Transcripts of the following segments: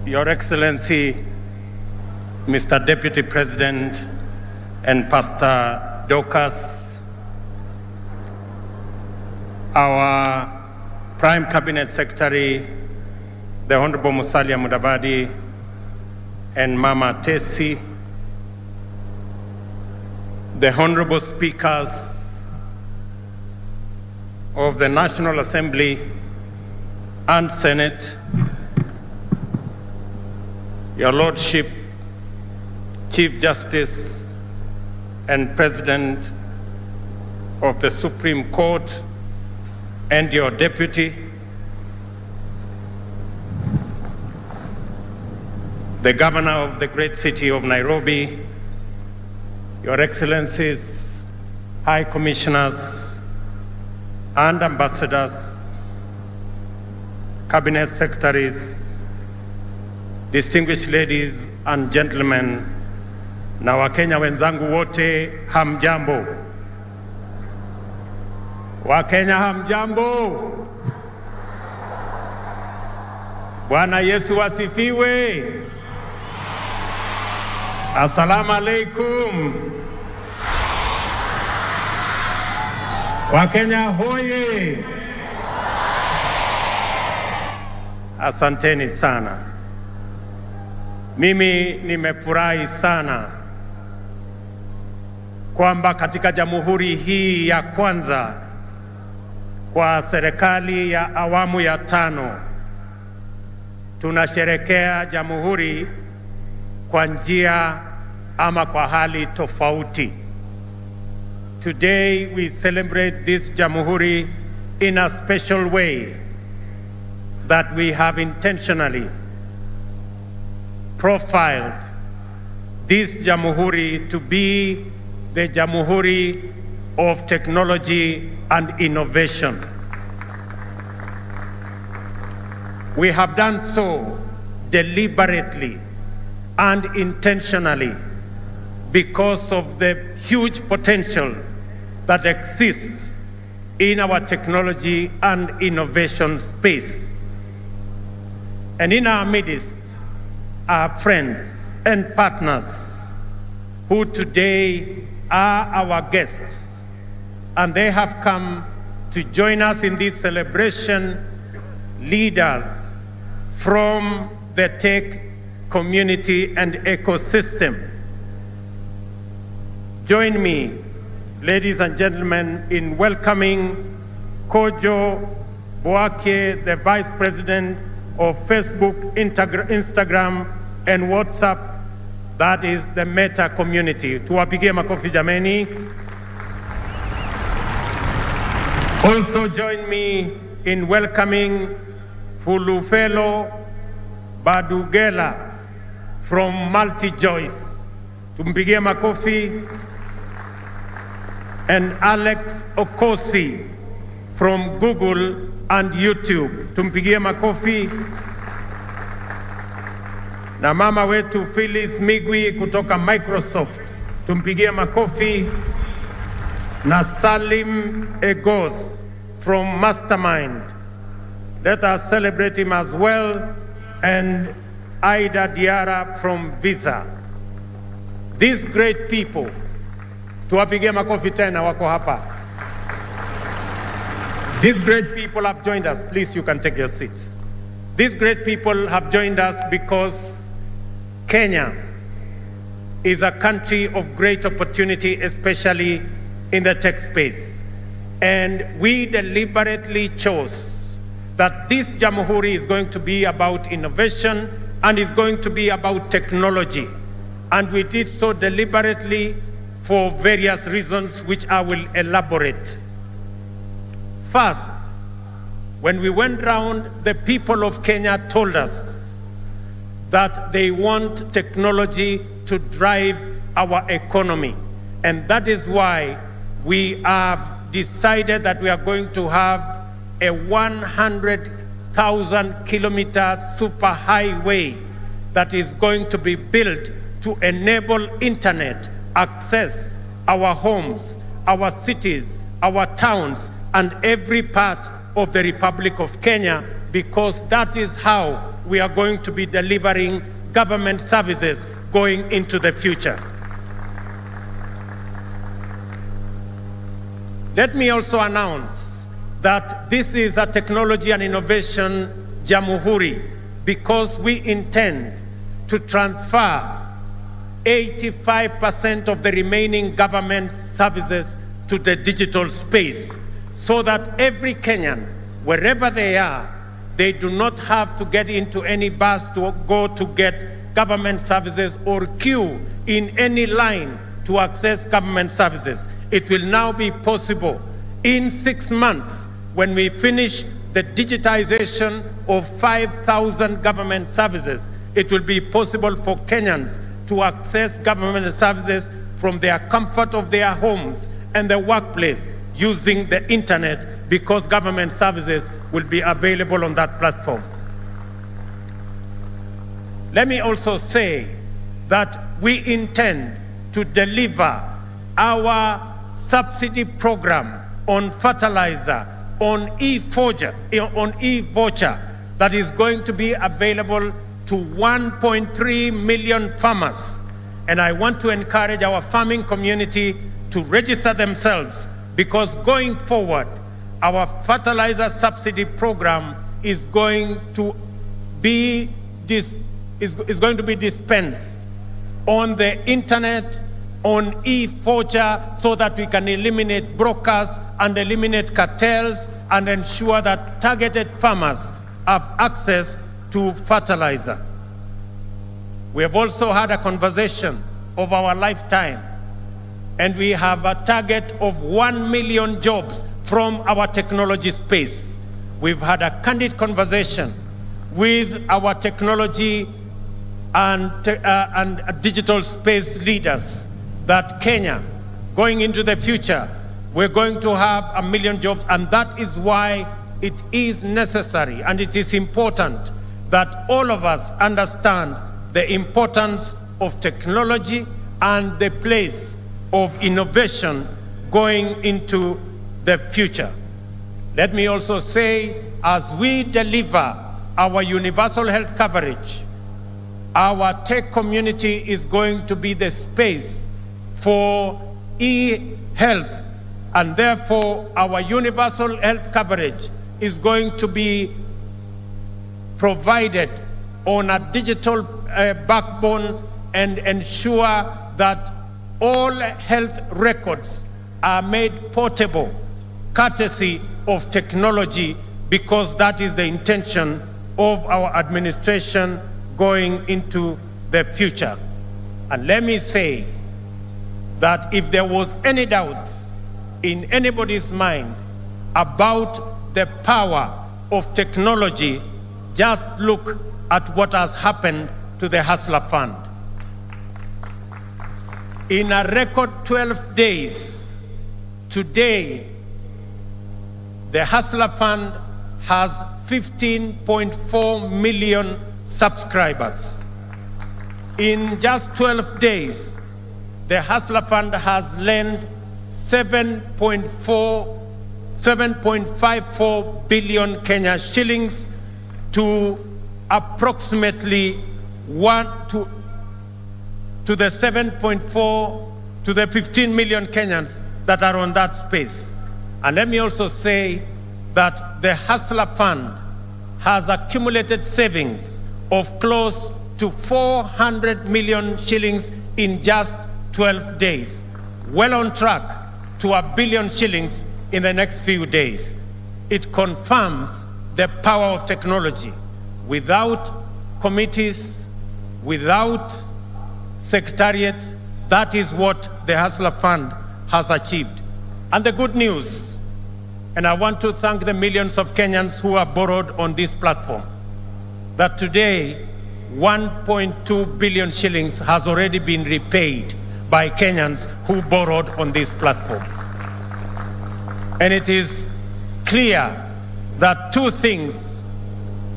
Your Excellency, Mr. Deputy President and Pastor Dorcas, our Prime Cabinet Secretary, the Honorable Musalia Mudavadi, and Mama Tesi, the Honorable Speakers of the National Assembly and Senate, Your Lordship, Chief Justice and President of the Supreme Court, and your Deputy, the Governor of the great city of Nairobi, Your Excellencies, High Commissioners and Ambassadors, Cabinet Secretaries, distinguished ladies and gentlemen, na Wakenya wenzangu wote, hamjambo. Wakenya hamjambo. Bwana Yesu asifiwe. Assalamu alaikum. Wakenya hoye. Asanteni sana. Mimi nimefurahi sana kwamba katika jamhuri hii ya kwanza kwa serikali ya awamu ya 5 tunasherekea jamhuri kwa njia ama kwa hali tofauti. Today we celebrate this jamhuri in a special way that we have intentionally profiled this jamhuri to be the jamhuri of technology and innovation. We have done so deliberately and intentionally because of the huge potential that exists in our technology and innovation space. And in our midst are friends and partners who today are our guests, and they have come to join us in this celebration, leaders from the tech community and ecosystem. Join me, ladies and gentlemen, in welcoming Kojo Boake, the Vice President of Facebook, Instagram, and WhatsApp, that is the Meta community. Tuwapigie makofi jameni. Also join me in welcoming Fulufelo Badugela from MultiJoice. Tumpigie makofi. And Alex Okosi from Google and YouTube. Tumpigie makofi. Na mama wetu Phyllis Migwi kutoka Microsoft. Tumpigie makofi. Na Salim Egos from Mastermind. Let us celebrate him as well. And Aida Diara from Visa. These great people, tuwapigie makofi tena wako hapa. These great people have joined us. Please, you can take your seats. These great people have joined us because Kenya is a country of great opportunity, especially in the tech space. And we deliberately chose that this Jamhuri is going to be about innovation and is going to be about technology. And we did so deliberately for various reasons, which I will elaborate. First, when we went round, the people of Kenya told us that they want technology to drive our economy. And that is why we have decided that we are going to have a 100,000-kilometer superhighway that is going to be built to enable internet access our homes, our cities, our towns, and every part of the Republic of Kenya, because that is how we are going to be delivering government services going into the future. Let me also announce that this is a technology and innovation Jamhuri, because we intend to transfer 85% of the remaining government services to the digital space, so that every Kenyan, wherever they are, they do not have to get into any bus to go to get government services or queue in any line to access government services. It will now be possible in 6 months, when we finish the digitization of 5,000 government services, it will be possible for Kenyans to access government services from their comfort of their homes and the workplace using the internet, because government services will be available on that platform. Let me also say that we intend to deliver our subsidy program on fertilizer, on e-voucher, that is going to be available to 1.3 million farmers. And I want to encourage our farming community to register themselves, because going forward, our fertilizer subsidy program is going to be dispensed on the internet, on e-voucher, so that we can eliminate brokers and eliminate cartels and ensure that targeted farmers have access to fertilizer. We have also had a conversation of our lifetime, and we have a target of 1 million jobs from our technology space. We've had a candid conversation with our technology and digital space leaders that Kenya, going into the future, we're going to have 1 million jobs, and that is why it is necessary and it is important that all of us understand the importance of technology and the place of innovation going into the future. Let me also say, as we deliver our universal health coverage, our tech community is going to be the space for e-health, and therefore our universal health coverage is going to be provided on a digital backbone and ensure that all health records are made portable, courtesy of technology, because that is the intention of our administration going into the future. And let me say that if there was any doubt in anybody's mind about the power of technology, just look at what has happened to the Hustler Fund. In a record 12 days, today, the Hustler Fund has 15.4 million subscribers. In just 12 days, the Hustler Fund has lent 7.54 billion Kenya shillings to approximately to the 7.4 to the 15 million Kenyans that are on that space. And let me also say that the Hustler Fund has accumulated savings of close to 400 million shillings in just 12 days, well on track to 1 billion shillings in the next few days. It confirms the power of technology. Without committees, without secretariat, that is what the Hustler Fund has achieved. And the good news, and I want to thank the millions of Kenyans who have borrowed on this platform, that today 1.2 billion shillings has already been repaid by Kenyans who borrowed on this platform. And it is clear that two things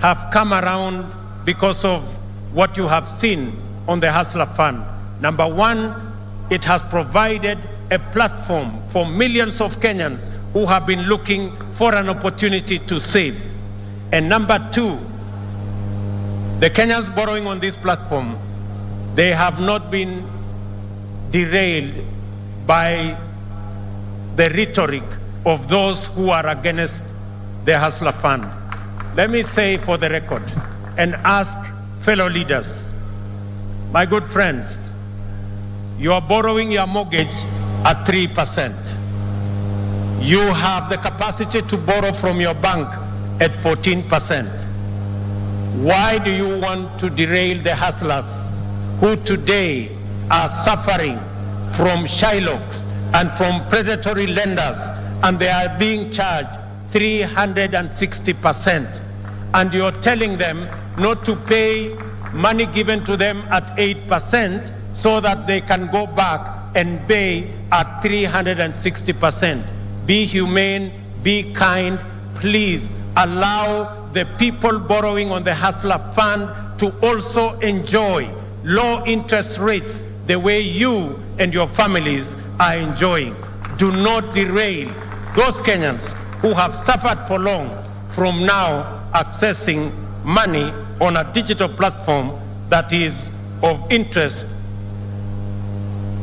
have come around because of what you have seen on the Hustler Fund. Number one, it has provided a platform for millions of Kenyans who have been looking for an opportunity to save. And number two, The Kenyans borrowing on this platform, they have not been derailed by the rhetoric of those who are against the Hustler Fund. Let me say for the record and ask fellow leaders, my good friends, you are borrowing your mortgage at 3%. You have the capacity to borrow from your bank at 14%. Why do you want to derail the hustlers who today are suffering from Shylocks and from predatory lenders, and they are being charged 360%? And you're telling them not to pay money given to them at 8% so that they can go back and pay at 360%. Be humane, be kind, please allow the people borrowing on the Hustler Fund to also enjoy low interest rates the way you and your families are enjoying. Do not derail those Kenyans who have suffered for long from now accessing money on a digital platform that is of interest,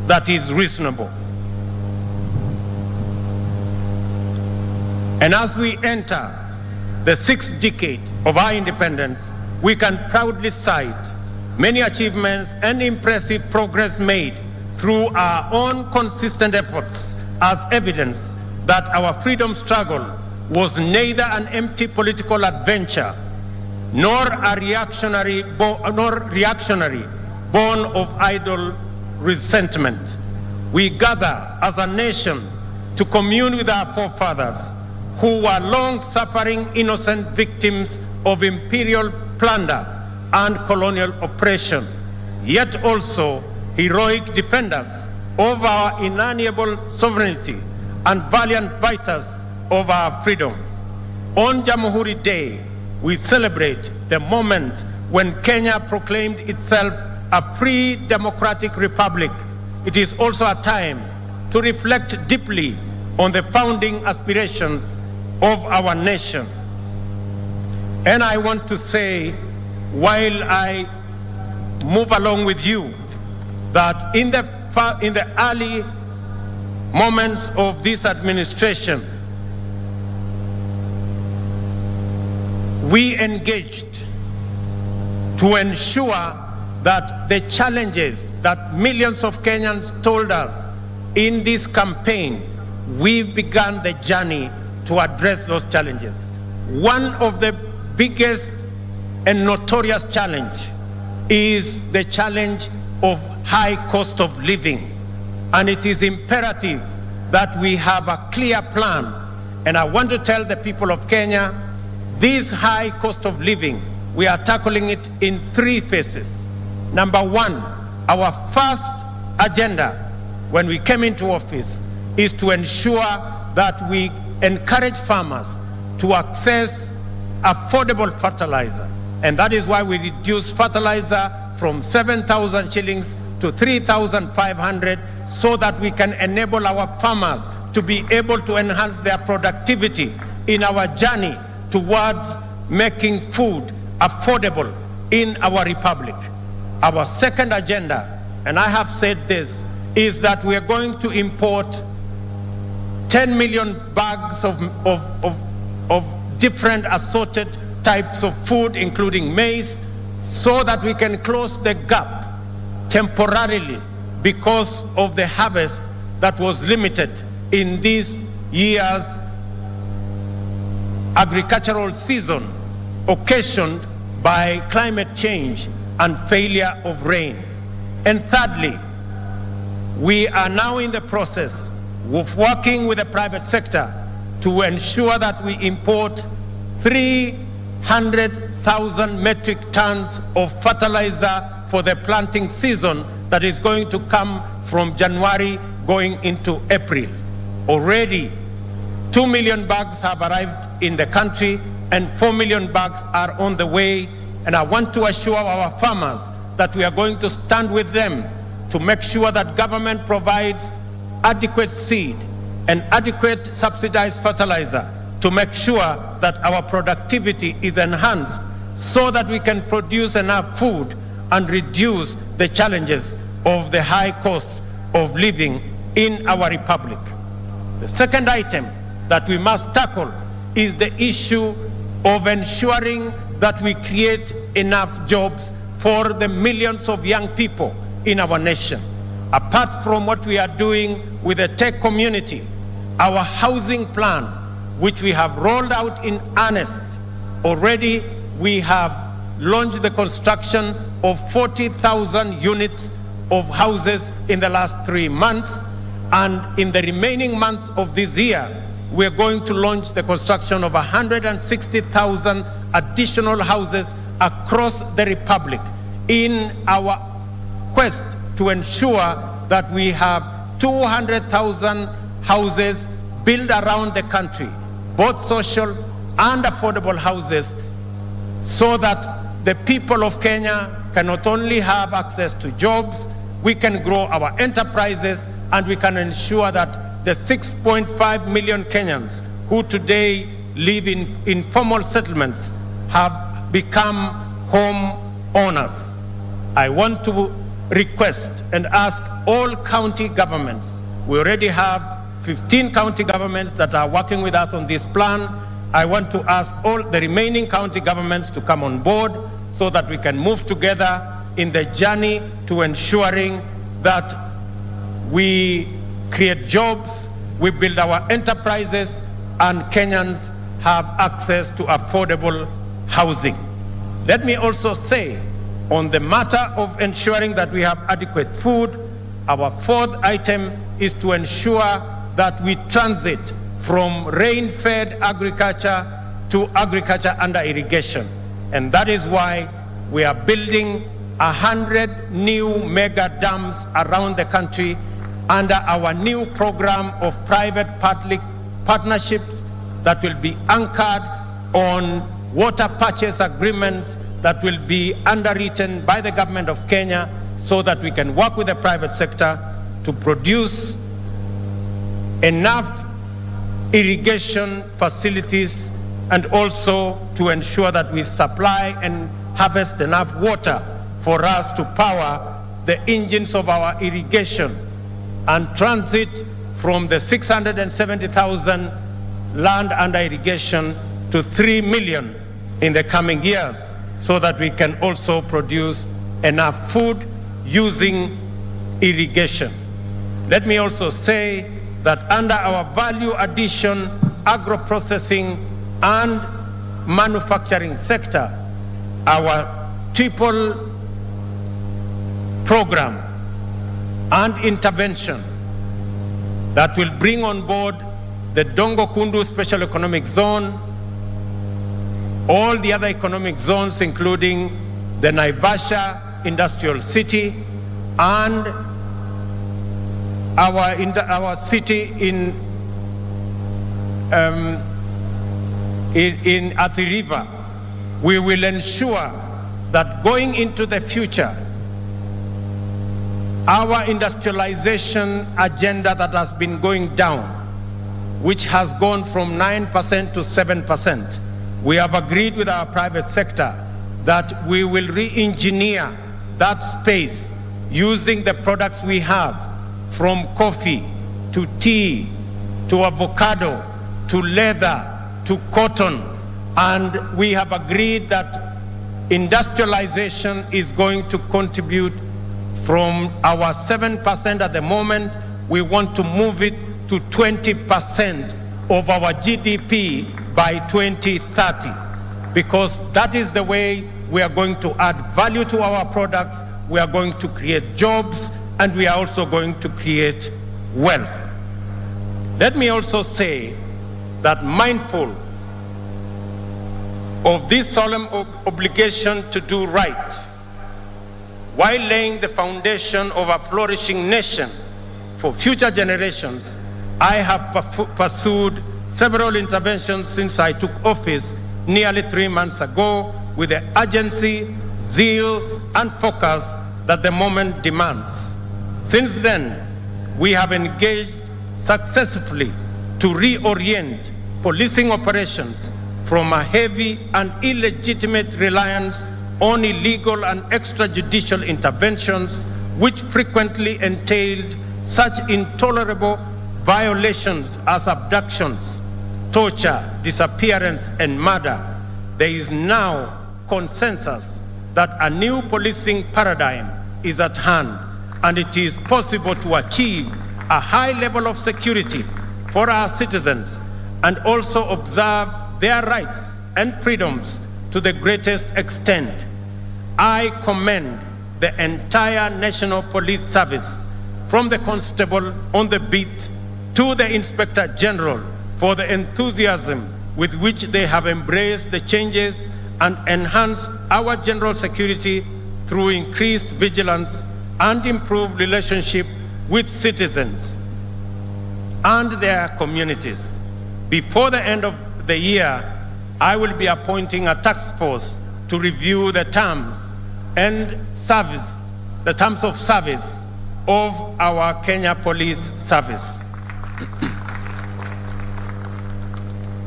that is reasonable. And as we enter the 6th decade of our independence, we can proudly cite many achievements and impressive progress made through our own consistent efforts as evidence that our freedom struggle was neither an empty political adventure nor a reactionary born of idle resentment. We gather as a nation to commune with our forefathers who were long-suffering innocent victims of imperial plunder and colonial oppression, yet also heroic defenders of our inalienable sovereignty and valiant fighters of our freedom. On Jamhuri Day, we celebrate the moment when Kenya proclaimed itself a free democratic republic. It is also a time to reflect deeply on the founding aspirations of our nation. And I want to say, while I move along with you, that in the early moments of this administration, we engaged to ensure that the challenges that millions of Kenyans told us in this campaign, we began the journey to address those challenges. One of the biggest and notorious challenge is the challenge of high cost of living. And it is imperative that we have a clear plan. And I want to tell the people of Kenya, this high cost of living, we are tackling it in 3 phases. Number 1, our first agenda when we came into office is to ensure that we encourage farmers to access affordable fertilizer. And that is why we reduced fertilizer from 7,000 shillings to 3,500 so that we can enable our farmers to be able to enhance their productivity in our journey towards making food affordable in our republic. Our second agenda, and I have said this, is that we are going to import 10 million bags of different assorted types of food, including maize, so that we can close the gap temporarily because of the harvest that was limited in this year's agricultural season, occasioned by climate change and failure of rain. And thirdly, we are now in the process of working with the private sector to ensure that we import 300,000 metric tons of fertilizer for the planting season that is going to come from January going into April. Already, 2 million bags have arrived in the country and 4 million bags are on the way. And I want to assure our farmers that we are going to stand with them to make sure that government provides adequate seed and adequate subsidized fertilizer to make sure that our productivity is enhanced so that we can produce enough food and reduce the challenges of the high cost of living in our republic. The second item that we must tackle is the issue of ensuring that we create enough jobs for the millions of young people in our nation. Apart from what we are doing with the tech community, our housing plan, which we have rolled out in earnest, already we have launched the construction of 40,000 units of houses in the last 3 months, and in the remaining months of this year, we're going to launch the construction of 160,000 additional houses across the Republic in our quest to ensure that we have 200,000 houses built around the country, both social and affordable houses, so that the people of Kenya can not only have access to jobs, we can grow our enterprises, and we can ensure that the 6.5 million Kenyans who today live in informal settlements have become home owners. I want to request and ask all county governments. We already have 15 county governments that are working with us on this plan. I want to ask all the remaining county governments to come on board so that we can move together in the journey to ensuring that we create jobs, we build our enterprises, and Kenyans have access to affordable housing. Let me also say, on the matter of ensuring that we have adequate food, our fourth item is to ensure that we transit from rain-fed agriculture to agriculture under irrigation. And that is why we are building 100 new mega dams around the country under our new program of private-public partnerships that will be anchored on water purchase agreements that will be underwritten by the government of Kenya, so that we can work with the private sector to produce enough irrigation facilities, and also to ensure that we supply and harvest enough water for us to power the engines of our irrigation, and transit from the 670,000 land under irrigation to 3 million in the coming years, so that we can also produce enough food using irrigation. Let me also say that under our value addition, agro-processing and manufacturing sector, our triple program and intervention that will bring on board the Dongo Kundu Special Economic Zone, all the other economic zones, including the Naivasha Industrial City, and our city in Athi River. We will ensure that going into the future, our industrialization agenda that has been going down, which has gone from 9% to 7%, we have agreed with our private sector that we will re-engineer that space using the products we have, from coffee to tea to avocado to leather to cotton. And we have agreed that industrialization is going to contribute from our 7% at the moment. We want to move it to 20% of our GDP by 2030, because that is the way we are going to add value to our products, we are going to create jobs, and we are also going to create wealth. Let me also say that, mindful of this solemn obligation to do right, while laying the foundation of a flourishing nation for future generations, I have pursued several interventions since I took office nearly 3 months ago, with the urgency, zeal, and focus that the moment demands. Since then, we have engaged successfully to reorient policing operations from a heavy and illegitimate reliance on illegal and extrajudicial interventions, which frequently entailed such intolerable violations as abductions, torture, disappearance, and murder. There is now consensus that a new policing paradigm is at hand, and it is possible to achieve a high level of security for our citizens and also observe their rights and freedoms to the greatest extent. I commend the entire National Police Service, from the constable on the beat to the Inspector General, for the enthusiasm with which they have embraced the changes and enhanced our general security through increased vigilance and improved relationship with citizens and their communities. Before the end of the year, I will be appointing a task force to review the terms and service, the terms of service of our Kenya Police Service.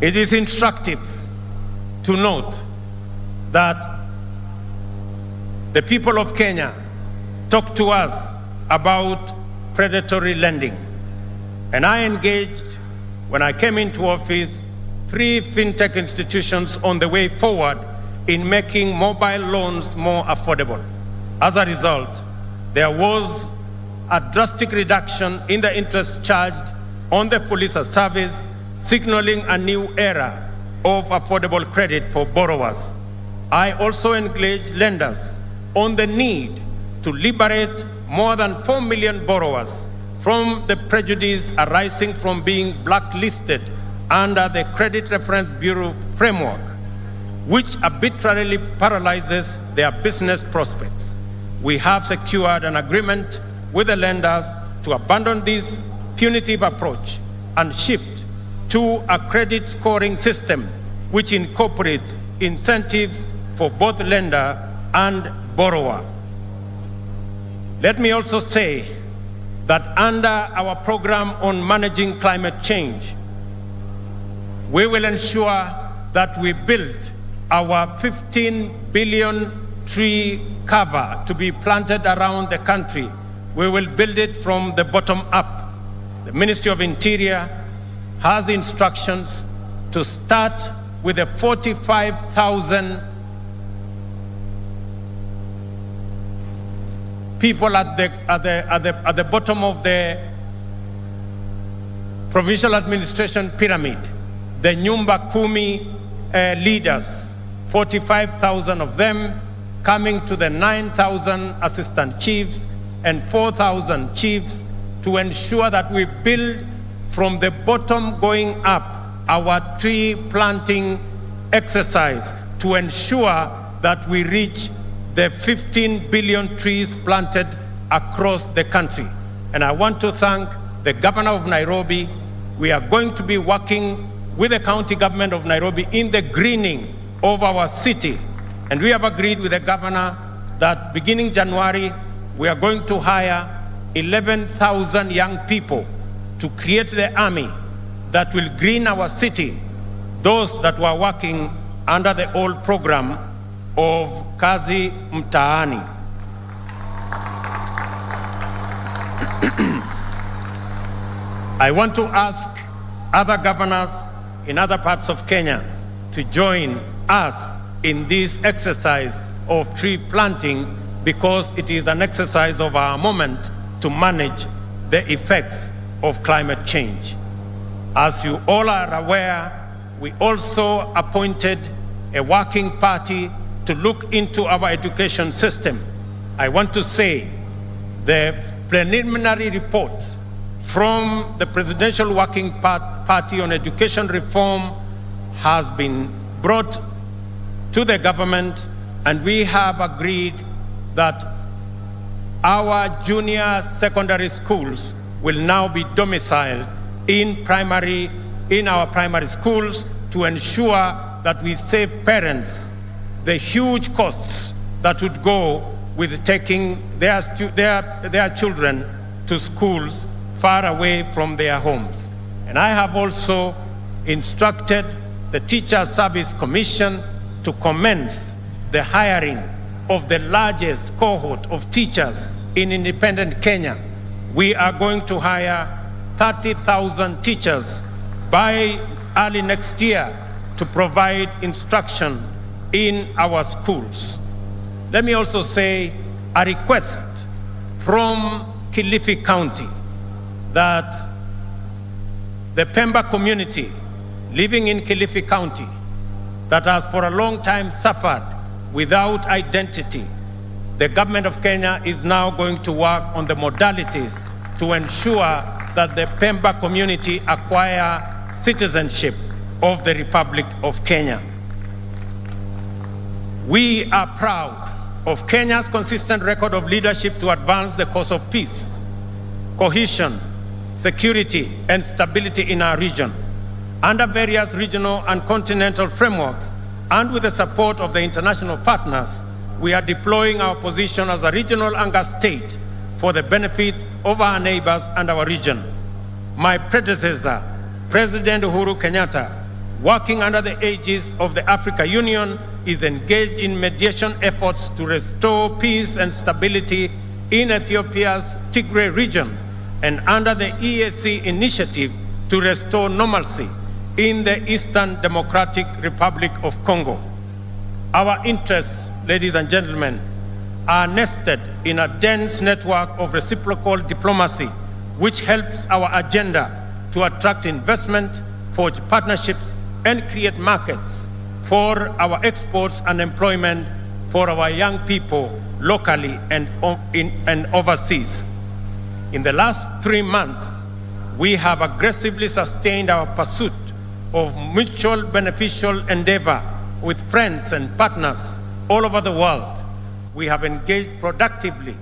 It is instructive to note that the people of Kenya talk to us about predatory lending. And I engaged, when I came into office, 3 fintech institutions on the way forward in making mobile loans more affordable. As a result, there was a drastic reduction in the interest charged on the police service, signaling a new era of affordable credit for borrowers. I also engaged lenders on the need to liberate more than 4 million borrowers from the prejudice arising from being blacklisted under the Credit Reference Bureau framework, which arbitrarily paralyzes their business prospects. We have secured an agreement with the lenders to abandon this punitive approach and shift to a credit scoring system which incorporates incentives for both lender and borrower. Let me also say that under our program on managing climate change, we will ensure that we build our 15 billion tree cover to be planted around the country. We will build it from the bottom up. The Ministry of Interior has the instructions to start with the 45,000 people at the bottom of the provincial administration pyramid, the Nyumba Kumi leaders, 45,000 of them coming to the 9,000 assistant chiefs and 4,000 chiefs, to ensure that we build from the bottom going up our tree planting exercise to ensure that we reach the 15 billion trees planted across the country. And I want to thank the governor of Nairobi. We are going to be working with the county government of Nairobi in the greening of our city. And we have agreed with the governor that beginning January, we are going to hire 11,000 young people to create the army that will green our city, those that were working under the old program of Kazi Mtaani. I want to ask other governors in other parts of Kenya to join us in this exercise of tree planting, because it is an exercise of our moment to manage the effects of climate change. As you all are aware, we also appointed a working party to look into our education system. I want to say the preliminary report from the Presidential Working Party on Education Reform has been brought to the government, and we have agreed that our junior secondary schools will now be domiciled in our primary schools to ensure that we save parents the huge costs that would go with taking their children to schools far away from their homes. And I have also instructed the Teacher Service Commission to commence the hiring of the largest cohort of teachers in independent Kenya. We are going to hire 30,000 teachers by early next year to provide instruction in our schools. Let me also say a request from Kilifi County that the Pemba community living in Kilifi County that has for a long time suffered without identity, the government of Kenya is now going to work on the modalities to ensure that the Pemba community acquire citizenship of the Republic of Kenya. We are proud of Kenya's consistent record of leadership to advance the cause of peace, cohesion, security, and stability in our region. Under various regional and continental frameworks, and with the support of the international partners, we are deploying our position as a regional anchor state for the benefit of our neighbors and our region. My predecessor, President Uhuru Kenyatta, working under the aegis of the Africa Union, is engaged in mediation efforts to restore peace and stability in Ethiopia's Tigray region, and under the EAC initiative to restore normalcy in the Eastern Democratic Republic of Congo. Our interests, ladies and gentlemen, are nested in a dense network of reciprocal diplomacy, which helps our agenda to attract investment, forge partnerships, and create markets for our exports and employment for our young people locally and overseas. In the last 3 months, we have aggressively sustained our pursuit of mutual beneficial endeavor with friends and partners all over the world. We have engaged productively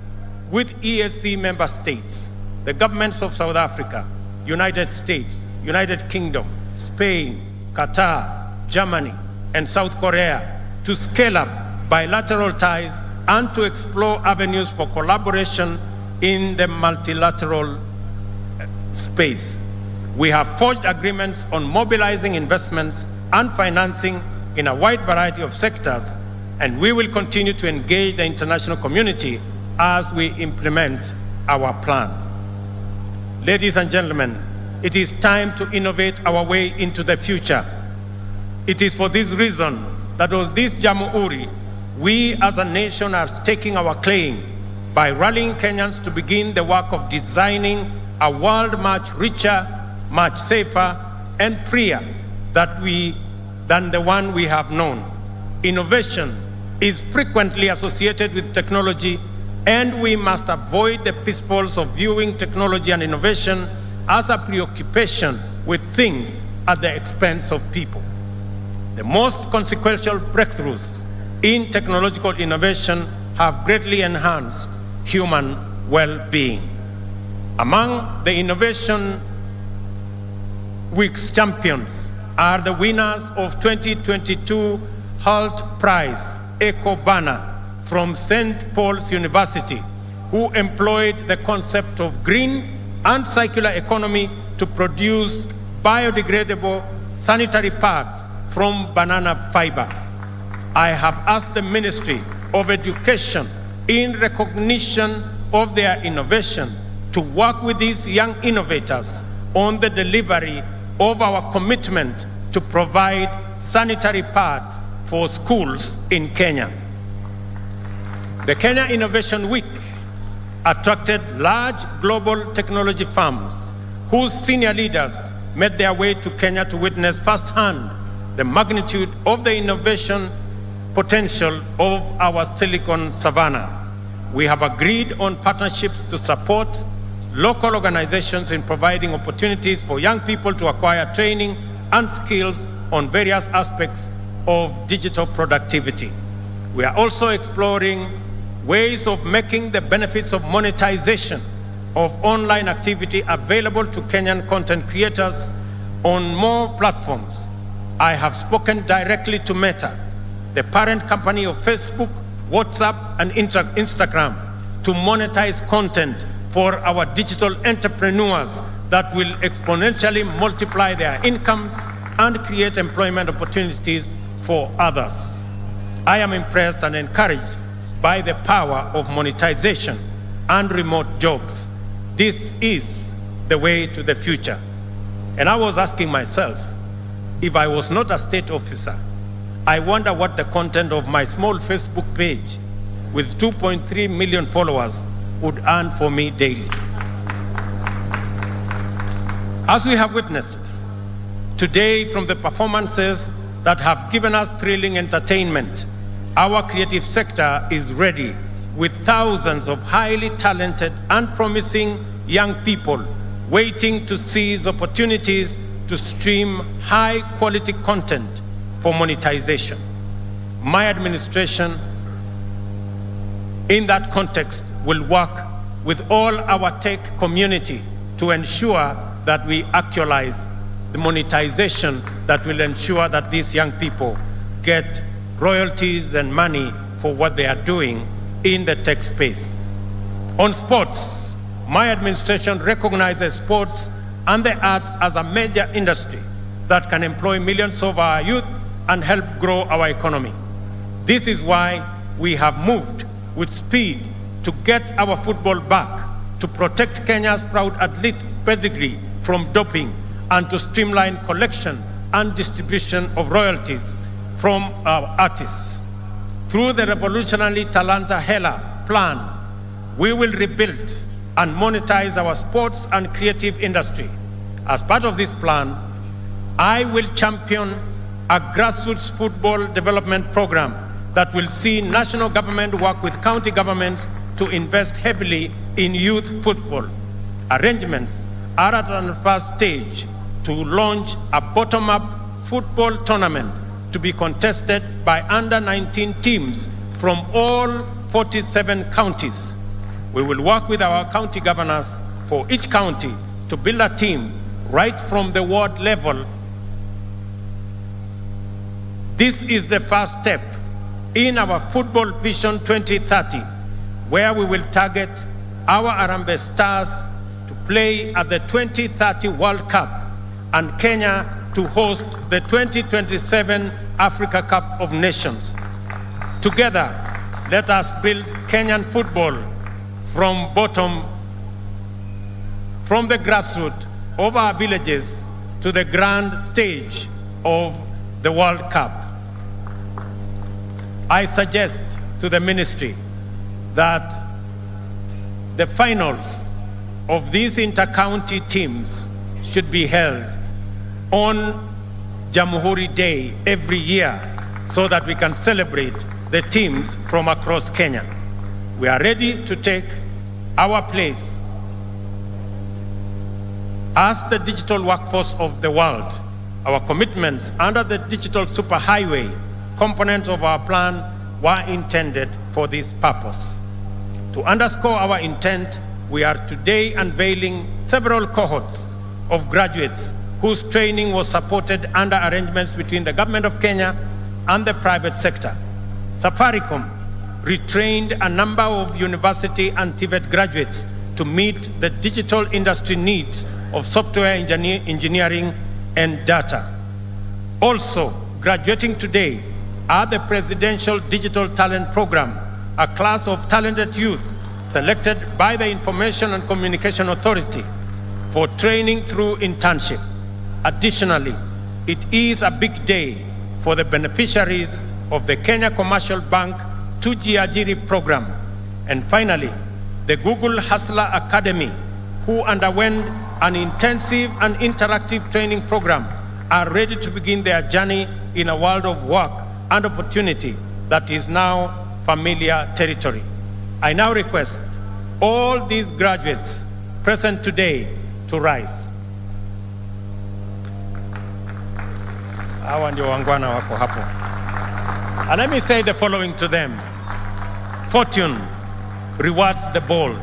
with EAC member states, the governments of South Africa, United States, United Kingdom, Spain, Qatar, Germany, and South Korea to scale up bilateral ties and to explore avenues for collaboration in the multilateral space. We have forged agreements on mobilizing investments and financing in a wide variety of sectors, and we will continue to engage the international community as we implement our plan. Ladies and gentlemen, it is time to innovate our way into the future. It is for this reason that with this Jamhuri, we as a nation are staking our claim by rallying Kenyans to begin the work of designing a world much richer, much safer, and freer than the one we have known. Innovation is frequently associated with technology, and we must avoid the pitfalls of viewing technology and innovation as a preoccupation with things at the expense of people. The most consequential breakthroughs in technological innovation have greatly enhanced human well-being. Among the Innovation Week's champions are the winners of 2022 HALT Prize, Eco Banner, from St. Paul's University, who employed the concept of green and circular economy to produce biodegradable sanitary pads from banana fiber. I have asked the Ministry of Education, in recognition of their innovation, to work with these young innovators on the delivery of our commitment to provide sanitary pads for schools in Kenya. The Kenya Innovation Week attracted large global technology firms whose senior leaders made their way to Kenya to witness firsthand the magnitude of the innovation potential of our Silicon Savannah. We have agreed on partnerships to support local organizations in providing opportunities for young people to acquire training and skills on various aspects of digital productivity. We are also exploring ways of making the benefits of monetization of online activity available to Kenyan content creators on more platforms. I have spoken directly to Meta, the parent company of Facebook, WhatsApp, and Instagram, to monetize content for our digital entrepreneurs that will exponentially multiply their incomes and create employment opportunities for others. I am impressed and encouraged by the power of monetization and remote jobs. This is the way to the future. And I was asking myself, if I was not a state officer, I wonder what the content of my small Facebook page with 2.3 million followers would earn for me daily. As we have witnessed today from the performances that have given us thrilling entertainment, our creative sector is ready with thousands of highly talented and promising young people waiting to seize opportunities to stream high-quality content for monetization. My administration, in that context, will work with all our tech community to ensure that we actualize the monetization that will ensure that these young people get royalties and money for what they are doing in the tech space. On sports, my administration recognizes sports and the arts as a major industry that can employ millions of our youth and help grow our economy. This is why we have moved with speed to get our football back, to protect Kenya's proud athletes' pedigree from doping, and to streamline collection and distribution of royalties from our artists. Through the revolutionary Talanta Hela plan, we will rebuild and monetize our sports and creative industry. As part of this plan, I will champion a grassroots football development program that will see national government work with county governments to invest heavily in youth football. Arrangements are at an first stage to launch a bottom-up football tournament to be contested by under-19 teams from all 47 counties. We will work with our county governors for each county to build a team right from the ward level. This is the first step in our Football Vision 2030, where we will target our Harambee Stars to play at the 2030 World Cup and Kenya to host the 2027 Africa Cup of Nations. Together, let us build Kenyan football from the grassroots of our villages to the grand stage of the World Cup. I suggest to the ministry that the finals of these inter-county teams should be held on Jamhuri Day every year so that we can celebrate the teams from across Kenya. We are ready to take our place as the digital workforce of the world. Our commitments under the digital superhighway component of our plan were intended for this purpose. To underscore our intent, we are today unveiling several cohorts of graduates whose training was supported under arrangements between the government of Kenya and the private sector. Safaricom retrained a number of university and TVET graduates to meet the digital industry needs of software engineering and data. Also, graduating today are the Presidential Digital Talent Program, a class of talented youth selected by the Information and Communication Authority for training through internship. Additionally, it is a big day for the beneficiaries of the Kenya Commercial Bank Tujiajiri program. And finally, the Google Hustler Academy, who underwent an intensive and interactive training program, are ready to begin their journey in a world of work and opportunity that is now familiar territory. I now request all these graduates present today to rise. Hawa ndio wangwana wako hapo. And let me say the following to them. Fortune rewards the bold.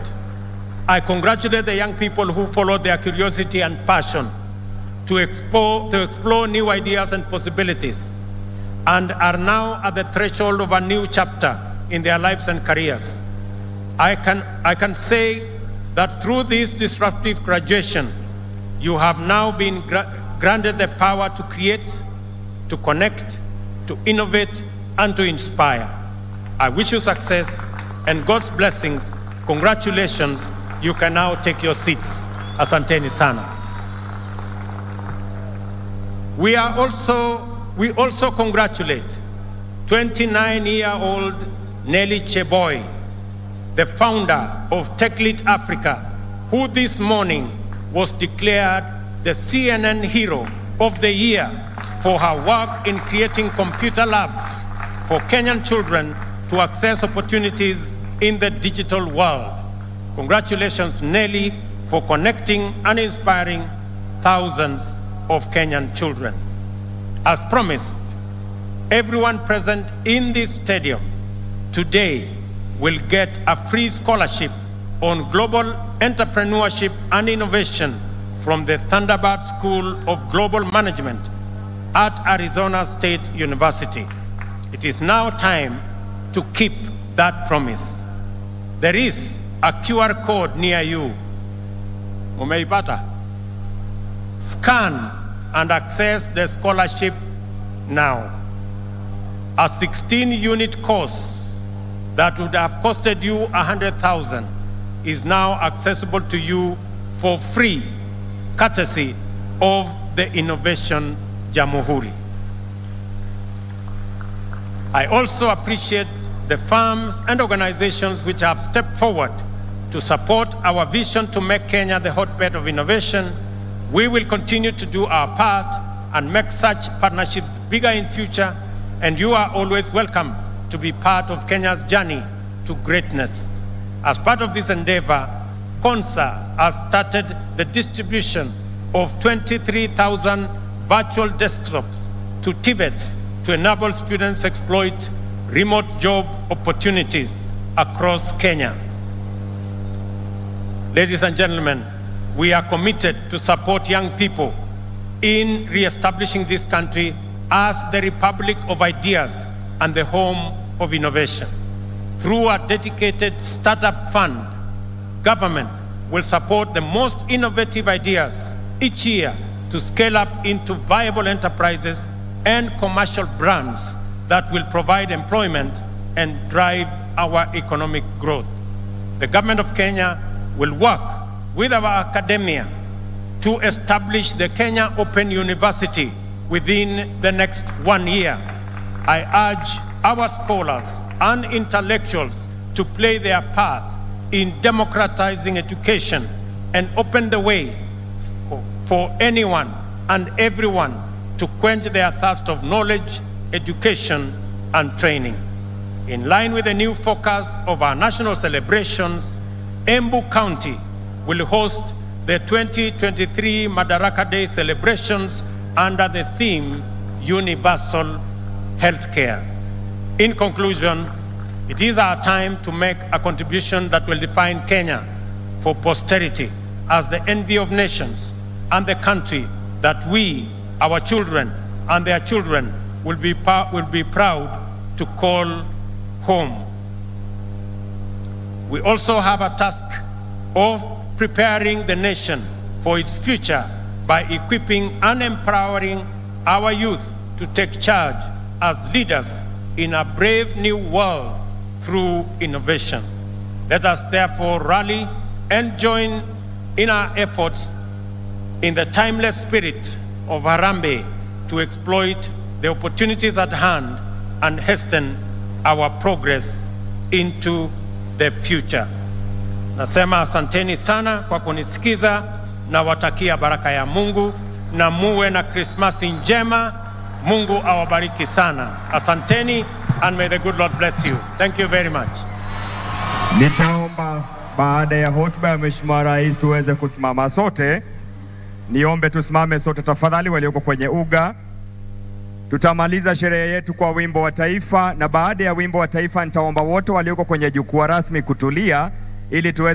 I congratulate the young people who followed their curiosity and passion to explore new ideas and possibilities, and are now at the threshold of a new chapter in their lives and careers. I can say that through this disruptive graduation, you have now been granted the power to create, to connect, to innovate, and to inspire. I wish you success and God's blessings. Congratulations. You can now take your seats. Asanteni sana. We also congratulate 29-year-old Nelly Cheboy, the founder of TechLead Africa, who this morning was declared the CNN Hero of the Year for her work in creating computer labs for Kenyan children to access opportunities in the digital world. Congratulations, Nelly, for connecting and inspiring thousands of Kenyan children. As promised, everyone present in this stadium today will get a free scholarship on global entrepreneurship and innovation from the Thunderbird School of Global Management at Arizona State University. It is now time to keep that promise. There is a QR code near you. Umeipata? Scan and access the scholarship now. A 16-unit course that would have costed you $100,000 is now accessible to you for free, courtesy of the Innovation Jamhuri. I also appreciate the firms and organizations which have stepped forward to support our vision to make Kenya the hotbed of innovation. We will continue to do our part and make such partnerships bigger in future, and you are always welcome to be part of Kenya's journey to greatness. As part of this endeavor, KONSA has started the distribution of 23,000 virtual desktops to TVETs to enable students exploit remote job opportunities across Kenya. Ladies and gentlemen, we are committed to support young people in re-establishing this country as the Republic of Ideas and the home of innovation. Through a dedicated startup fund, government will support the most innovative ideas each year to scale up into viable enterprises and commercial brands that will provide employment and drive our economic growth. The government of Kenya will work with our academia to establish the Kenya Open University within the next 1 year. I urge our scholars and intellectuals to play their part in democratizing education and open the way for anyone and everyone to quench their thirst of knowledge, education, and training. In line with the new focus of our national celebrations, Embu County will host the 2023 Madaraka Day celebrations under the theme Universal Healthcare. In conclusion, it is our time to make a contribution that will define Kenya for posterity as the envy of nations and the country that we, our children, and their children will be proud to call home. We also have a task of preparing the nation for its future by equipping and empowering our youth to take charge as leaders in a brave new world through innovation. Let us therefore rally and join in our efforts in the timeless spirit of Harambee to exploit the opportunities at hand and hasten our progress into the future. Nasema asanteni sana kwa kunisikiza na watakia baraka ya Mungu na muwe na Krismasi njema. Mungu awabariki sana. Asanteni, and may the good Lord bless you. Thank you very much. Nitaomba baada ya hotuba ya Mheshimiwa Rais tuweze kusimama sote. Niombe tusimame sote tafadhali walioko kwenye uga. Tutamaliza sherehe yetu kwa wimbo wa taifa, na baada ya wimbo wa taifa nitaomba wote walioko kwenye jukwaa rasmi kutulia ili tuweze